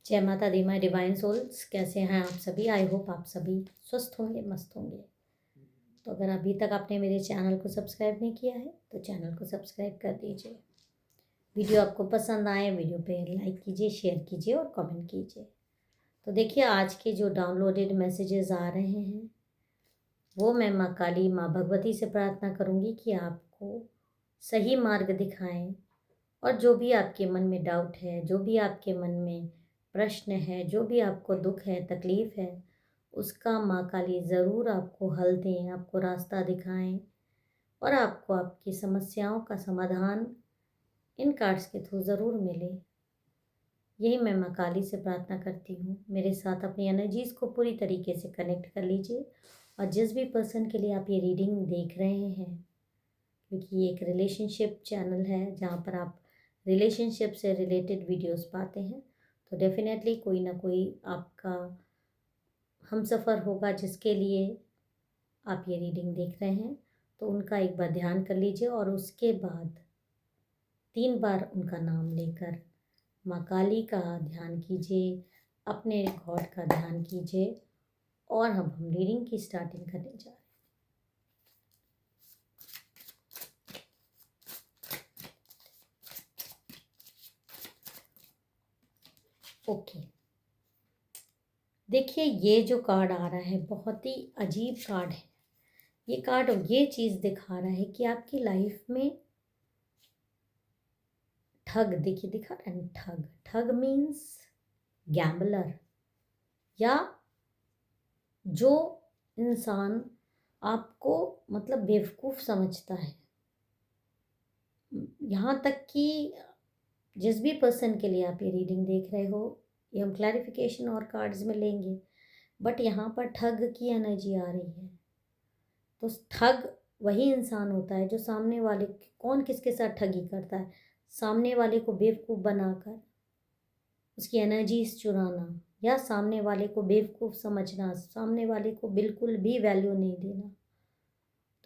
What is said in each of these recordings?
जय माता दी my divine souls. कैसे हैं आप सभी? आई होप आप सभी स्वस्थ होंगे, मस्त होंगे। तो अगर अभी तक आपने मेरे चैनल को सब्सक्राइब नहीं किया है तो चैनल को सब्सक्राइब कर दीजिए। वीडियो आपको पसंद आए वीडियो पे लाइक कीजिए, शेयर कीजिए और कमेंट कीजिए। तो देखिए, आज के जो डाउनलोडेड मैसेजेस आ रहे हैं वो मैं माँ काली, माँ भगवती से प्रार्थना करूँगी कि आपको सही मार्ग दिखाएं। और जो भी आपके मन में डाउट है, जो भी आपके मन में प्रश्न है, जो भी आपको दुख है, तकलीफ़ है, उसका माँ काली ज़रूर आपको हल दें, आपको रास्ता दिखाएं और आपको आपकी समस्याओं का समाधान इन कार्ड्स के थ्रू ज़रूर मिले। यही मैं माँ काली से प्रार्थना करती हूँ। मेरे साथ अपनी एनर्जीज़ को पूरी तरीके से कनेक्ट कर लीजिए। और जिस भी पर्सन के लिए आप ये रीडिंग देख रहे हैं, क्योंकि ये एक रिलेशनशिप चैनल है जहाँ पर आप रिलेशनशिप से रिलेटेड वीडियोस पाते हैं, तो डेफिनेटली कोई ना कोई आपका हमसफ़र होगा जिसके लिए आप ये रीडिंग देख रहे हैं। तो उनका एक बार ध्यान कर लीजिए और उसके बाद 3 बार उनका नाम लेकर माँ काली का ध्यान कीजिए, अपने गॉड का ध्यान कीजिए और हम रीडिंग की स्टार्टिंग करने जा रहे हैं। ओके, देखिए, ये जो कार्ड आ रहा है बहुत ही अजीब कार्ड है। ये कार्ड ये चीज़ दिखा रहा है कि आपकी लाइफ में ठग, देखिए दिखा रहा है ठग। ठग मीन्स गैम्बलर, या जो इंसान आपको मतलब बेवकूफ़ समझता है। यहाँ तक कि जिस भी पर्सन के लिए आप ये रीडिंग देख रहे हो, ये हम क्लैरिफिकेशन और कार्ड्स में लेंगे, बट यहाँ पर ठग की एनर्जी आ रही है। तो ठग वही इंसान होता है जो सामने वाले, कौन किसके साथ ठगी करता है? सामने वाले को बेवकूफ़ बनाकर उसकी एनर्जीज चुराना, या सामने वाले को बेवकूफ़ समझना, सामने वाले को बिल्कुल भी वैल्यू नहीं देना।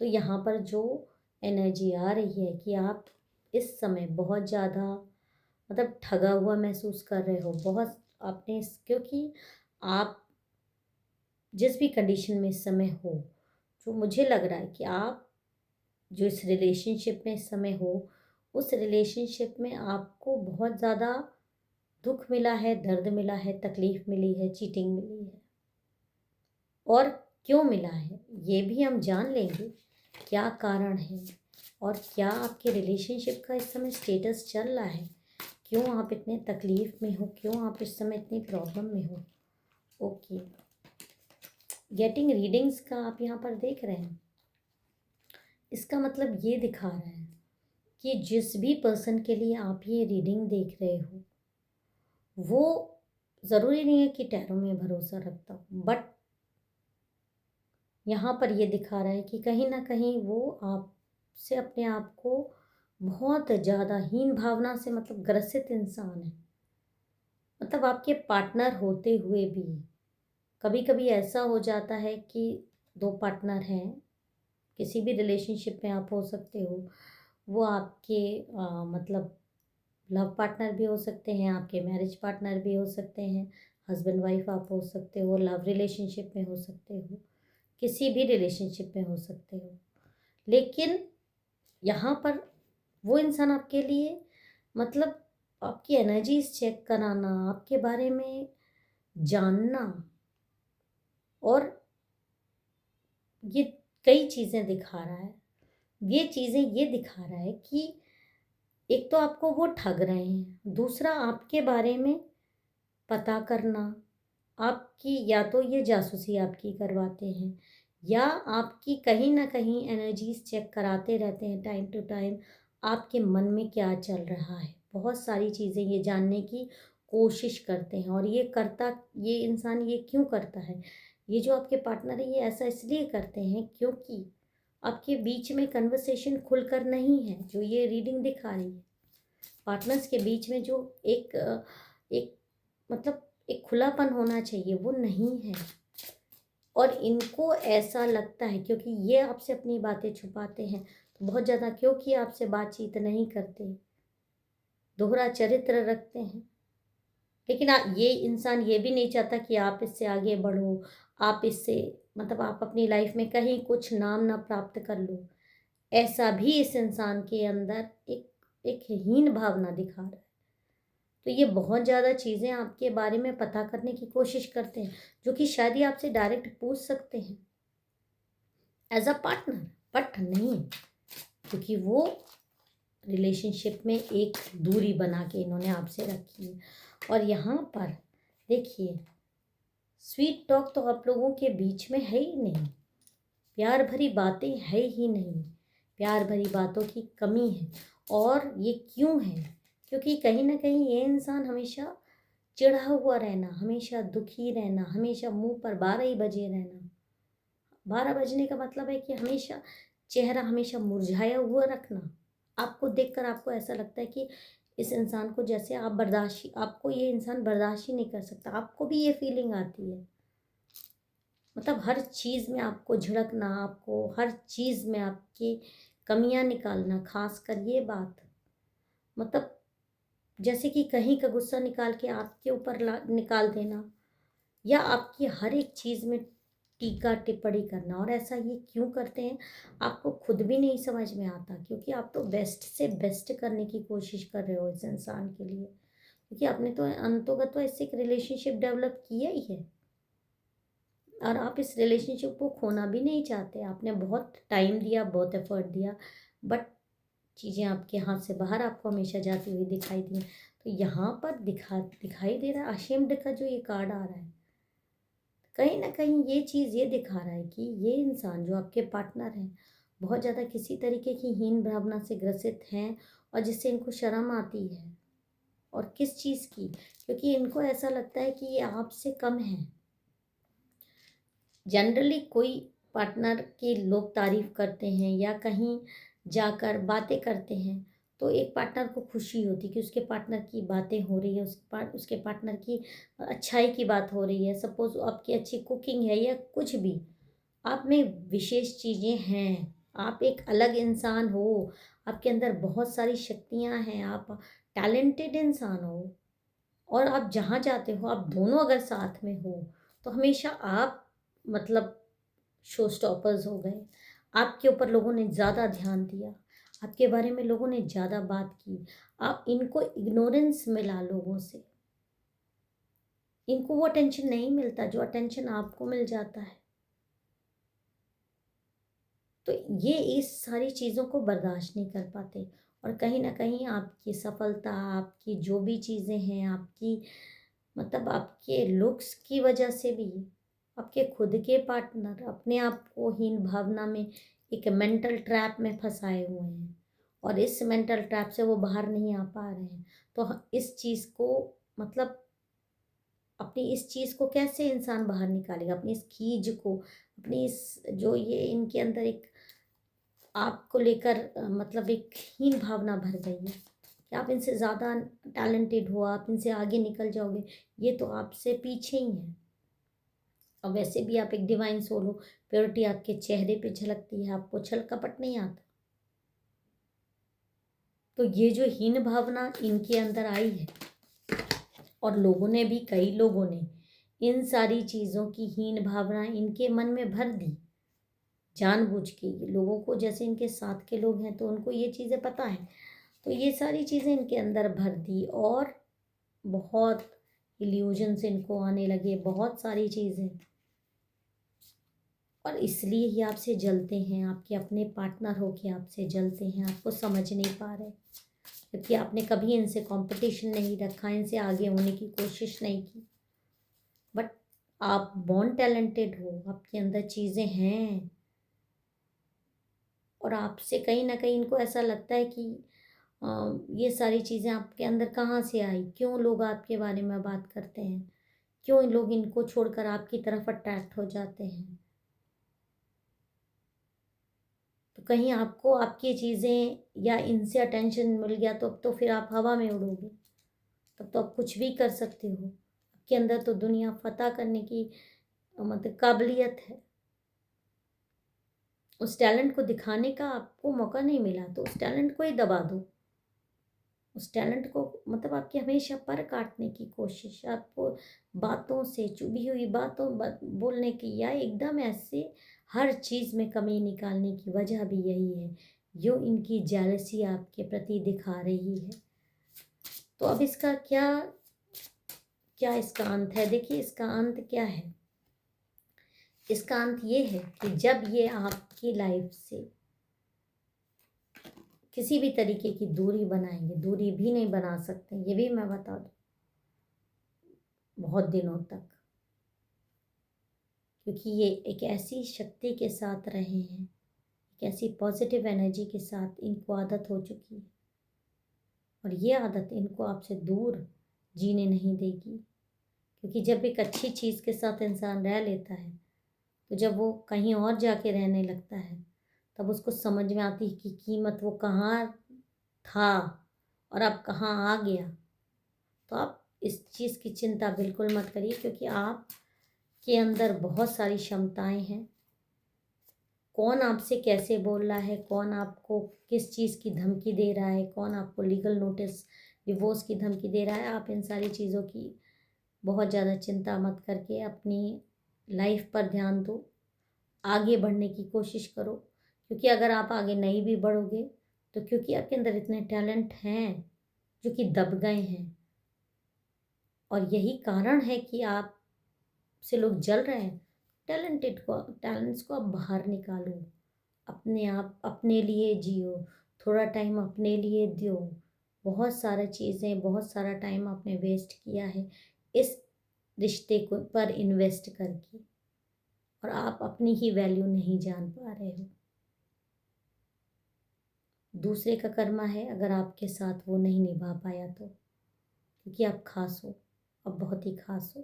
तो यहाँ पर जो एनर्जी आ रही है कि आप इस समय बहुत ज़्यादा मतलब ठगा हुआ महसूस कर रहे हो। बहुत आपने क्योंकि आप जिस भी कंडीशन में इस समय हो, जो मुझे लग रहा है कि आप जो इस रिलेशनशिप में इस समय हो, उस रिलेशनशिप में आपको बहुत ज़्यादा दुख मिला है, दर्द मिला है, तकलीफ़ मिली है, चीटिंग मिली है। और क्यों मिला है ये भी हम जान लेंगे, क्या कारण है और क्या आपके रिलेशनशिप का इस समय स्टेटस चल रहा है, क्यों आप इतने तकलीफ़ में हो, क्यों आप इस समय इतनी प्रॉब्लम में हो। ओके, गेटिंग रीडिंग्स का आप यहाँ पर देख रहे हैं, इसका मतलब ये दिखा रहा है कि जिस भी पर्सन के लिए आप ये रीडिंग देख रहे हो, वो ज़रूरी नहीं है कि टैरो में भरोसा रखता हो, बट यहाँ पर ये दिखा रहा है कि कहीं ना कहीं वो आपसे अपने आप को बहुत ज़्यादा हीन भावना से मतलब ग्रसित इंसान है। मतलब आपके पार्टनर होते हुए भी कभी कभी ऐसा हो जाता है कि 2 पार्टनर हैं, किसी भी रिलेशनशिप में आप हो सकते हो। वो आपके मतलब लव पार्टनर भी हो सकते हैं, आपके मैरिज पार्टनर भी हो सकते हैं, हस्बैंड वाइफ आप हो सकते हो, लव रिलेशनशिप में हो सकते हो, किसी भी रिलेशनशिप में हो सकते हो। लेकिन यहाँ पर वो इंसान आपके लिए मतलब आपकी एनर्जीज चेक कराना, आपके बारे में जानना, और ये कई चीज़ें दिखा रहा है। ये चीज़ें ये दिखा रहा है कि एक तो आपको वो ठग रहे हैं, दूसरा आपके बारे में पता करना, आपकी या तो ये जासूसी आपकी करवाते हैं, या आपकी कहीं ना कहीं एनर्जीज चेक कराते रहते हैं टाइम टू टाइम, आपके मन में क्या चल रहा है। बहुत सारी चीज़ें ये जानने की कोशिश करते हैं। और ये इंसान ये क्यों करता है, ये जो आपके पार्टनर है ये ऐसा इसलिए करते हैं क्योंकि आपके बीच में कन्वर्सेशन खुलकर नहीं है। जो ये रीडिंग दिखा रही है, पार्टनर्स के बीच में जो एक मतलब एक खुलापन होना चाहिए वो नहीं है। और इनको ऐसा लगता है क्योंकि ये आपसे अपनी बातें छुपाते हैं, तो बहुत ज़्यादा क्योंकि आपसे बातचीत नहीं करते, दोहरा चरित्र रखते हैं, लेकिन ये इंसान ये भी नहीं चाहता कि आप इससे आगे बढ़ो, आप इससे मतलब आप अपनी लाइफ में कहीं कुछ नाम ना प्राप्त कर लो। ऐसा भी इस इंसान के अंदर एक एक हीन भावना दिखा रहा है। तो ये बहुत ज़्यादा चीज़ें आपके बारे में पता करने की कोशिश करते हैं, जो कि शायद ही आपसे डायरेक्ट पूछ सकते हैं एज अ पार्टनर, बट नहीं, क्योंकि वो रिलेशनशिप में एक दूरी बना के इन्होंने आपसे रखी है। और यहाँ पर देखिए, स्वीट टॉक तो आप लोगों के बीच में है ही नहीं, प्यार भरी बातें है ही नहीं, प्यार भरी बातों की कमी है। और ये क्यों है? क्योंकि कहीं ना कहीं ये इंसान हमेशा चिढ़ा हुआ रहना, हमेशा दुखी रहना, हमेशा मुंह पर 12 ही बजे रहना। 12 बजने का मतलब है कि हमेशा चेहरा हमेशा मुरझाया हुआ रखना। आपको देखकर आपको ऐसा लगता है कि इस इंसान को जैसे आप बर्दाश्त, आपको ये इंसान बर्दाश्त ही नहीं कर सकता। आपको भी ये फीलिंग आती है, मतलब हर चीज़ में आपको झिड़कना, आपको हर चीज़ में आपकी कमियां निकालना, खासकर ये बात, मतलब जैसे कि कहीं का गुस्सा निकाल के आपके ऊपर निकाल देना, या आपकी हर एक चीज़ में टीका टिप्पणी करना। और ऐसा ये क्यों करते हैं, आपको खुद भी नहीं समझ में आता, क्योंकि आप तो बेस्ट से बेस्ट करने की कोशिश कर रहे हो इस इंसान के लिए, क्योंकि आपने तो अंतोगत इससे एक रिलेशनशिप डेवलप किया ही है। और आप इस रिलेशनशिप को खोना भी नहीं चाहते। आपने बहुत टाइम दिया, बहुत एफर्ट दिया, बट चीज़ें आपके हाथ से बाहर आपको हमेशा जाती हुई दिखाई दी। तो यहाँ पर दिखाई दे रहा है अशेम्ड का जो ये कार्ड आ रहा है, कहीं ना कहीं ये चीज़ ये दिखा रहा है कि ये इंसान जो आपके पार्टनर हैं, बहुत ज़्यादा किसी तरीके की हीन भावना से ग्रसित हैं, और जिससे इनको शर्म आती है। और किस चीज़ की? क्योंकि इनको ऐसा लगता है कि ये आपसे कम है। जनरली कोई पार्टनर की लोग तारीफ करते हैं या कहीं जाकर बातें करते हैं, तो एक पार्टनर को खुशी होती है कि उसके पार्टनर की बातें हो रही है, उसके पार्टनर की अच्छाई की बात हो रही है। सपोज आपकी अच्छी कुकिंग है या कुछ भी, आप में विशेष चीज़ें हैं, आप एक अलग इंसान हो, आपके अंदर बहुत सारी शक्तियां हैं, आप टैलेंटेड इंसान हो। और आप जहाँ जाते हो, आप दोनों अगर साथ में हो, तो हमेशा आप मतलब शो स्टॉपर्स हो गए। आपके ऊपर लोगों ने ज़्यादा ध्यान दिया, आपके बारे में लोगों ने ज़्यादा बात की। आप इनको इग्नोरेंस मिला लोगों से, इनको वो अटेंशन नहीं मिलता जो अटेंशन आपको मिल जाता है। तो ये इस सारी चीज़ों को बर्दाश्त नहीं कर पाते। और कहीं ना कहीं आपकी सफलता, आपकी जो भी चीज़ें हैं, आपकी मतलब आपके लुक्स की वजह से भी आपके खुद के पार्टनर अपने आप को हीन भावना में एक मेंटल ट्रैप में फंसाए हुए हैं, और इस मेंटल ट्रैप से वो बाहर नहीं आ पा रहे हैं। तो इस चीज़ को मतलब अपनी इस चीज़ को कैसे इंसान बाहर निकालेगा, अपनी इस खीज को, अपनी इस जो ये इनके अंदर एक आपको लेकर मतलब एक हीन भावना भर गई है कि आप इनसे ज़्यादा टैलेंटेड हो, आप इनसे आगे निकल जाओगे, ये तो आपसे पीछे ही हैं। और वैसे भी आप एक डिवाइन सोल हो, प्योरिटी आपके चेहरे पे झलकती है, आपको छल कपट नहीं आता। तो ये जो हीन भावना इनके अंदर आई है, और लोगों ने भी, कई लोगों ने इन सारी चीज़ों की हीन भावना इनके मन में भर दी जानबूझ के। ये लोगों को, जैसे इनके साथ के लोग हैं तो उनको ये चीज़ें पता है, तो ये सारी चीज़ें इनके अंदर भर दी, और बहुत इल्यूजन्स इनको आने लगे, बहुत सारी चीज़ें। और इसलिए ही आपसे जलते हैं, आपके अपने पार्टनर हो के आपसे जलते हैं, आपको समझ नहीं पा रहे, क्योंकि आपने कभी इनसे कंपटीशन नहीं रखा, इनसे आगे होने की कोशिश नहीं की। बट आप बॉर्न टैलेंटेड हो, आपके अंदर चीज़ें हैं, और आपसे कहीं ना कहीं इनको ऐसा लगता है कि ये सारी चीज़ें आपके अंदर कहाँ से आई, क्यों लोग आपके बारे में बात करते हैं, क्यों लोग इनको छोड़कर आपकी तरफ अट्रैक्ट हो जाते हैं। तो कहीं आपको आपकी चीज़ें या इनसे अटेंशन मिल गया तो अब तो फिर आप हवा में उड़ोगे, तब तो आप कुछ भी कर सकते हो। आपके अंदर तो दुनिया फतह करने की मतलब काबिलियत है। उस टैलेंट को दिखाने का आपको मौका नहीं मिला, तो उस टैलेंट को ही दबा दो। उस टैलेंट को मतलब आपकी हमेशा पर काटने की कोशिश, आपको बातों से, चुभी हुई बातों बोलने की, या एकदम ऐसे हर चीज़ में कमी निकालने की वजह भी यही है, जो इनकी जेलसी आपके प्रति दिखा रही है। तो अब इसका क्या क्या इसका अंत है? देखिए, इसका अंत क्या है? इसका अंत ये है कि जब ये आपकी लाइफ से किसी भी तरीके की दूरी बनाएंगे, दूरी भी नहीं बना सकते, ये भी मैं बता दूं, बहुत दिनों तक, क्योंकि ये एक ऐसी शक्ति के साथ रहे हैं, एक ऐसी पॉजिटिव एनर्जी के साथ इनको आदत हो चुकी है, और ये आदत इनको आपसे दूर जीने नहीं देगी। क्योंकि जब एक अच्छी चीज़ के साथ इंसान रह लेता है, तो जब वो कहीं और जाके रहने लगता है, तब उसको समझ में आती है कि कीमत वो कहाँ था और अब कहाँ आ गया। तो आप इस चीज़ की चिंता बिल्कुल मत करिए, क्योंकि आप के अंदर बहुत सारी क्षमताएं हैं। कौन आपसे कैसे बोल रहा है, कौन आपको किस चीज़ की धमकी दे रहा है, कौन आपको लीगल नोटिस, डिवोर्स की धमकी दे रहा है, आप इन सारी चीज़ों की बहुत ज़्यादा चिंता मत करके अपनी लाइफ पर ध्यान दो, आगे बढ़ने की कोशिश करो। क्योंकि अगर आप आगे नहीं भी बढ़ोगे, तो क्योंकि आपके अंदर इतने टैलेंट हैं जो कि दब गए हैं, और यही कारण है कि आप से लोग जल रहे हैं। टैलेंट्स को आप बाहर निकालो, अपने आप अपने लिए जियो, थोड़ा टाइम अपने लिए दो। बहुत सारी चीज़ें, बहुत सारा टाइम आपने वेस्ट किया है इस रिश्ते को पर इन्वेस्ट करके, और आप अपनी ही वैल्यू नहीं जान पा रहे हो। दूसरे का कर्मा है अगर आपके साथ वो नहीं निभा पाया तो, क्योंकि आप खास हो, अब बहुत ही खास हो।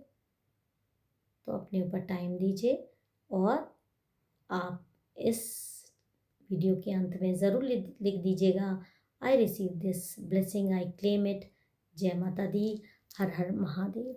तो अपने ऊपर टाइम दीजिए, और आप इस वीडियो के अंत में ज़रूर लिख दीजिएगा, I receive this blessing, I claim it. जय माता दी, हर हर महादेव।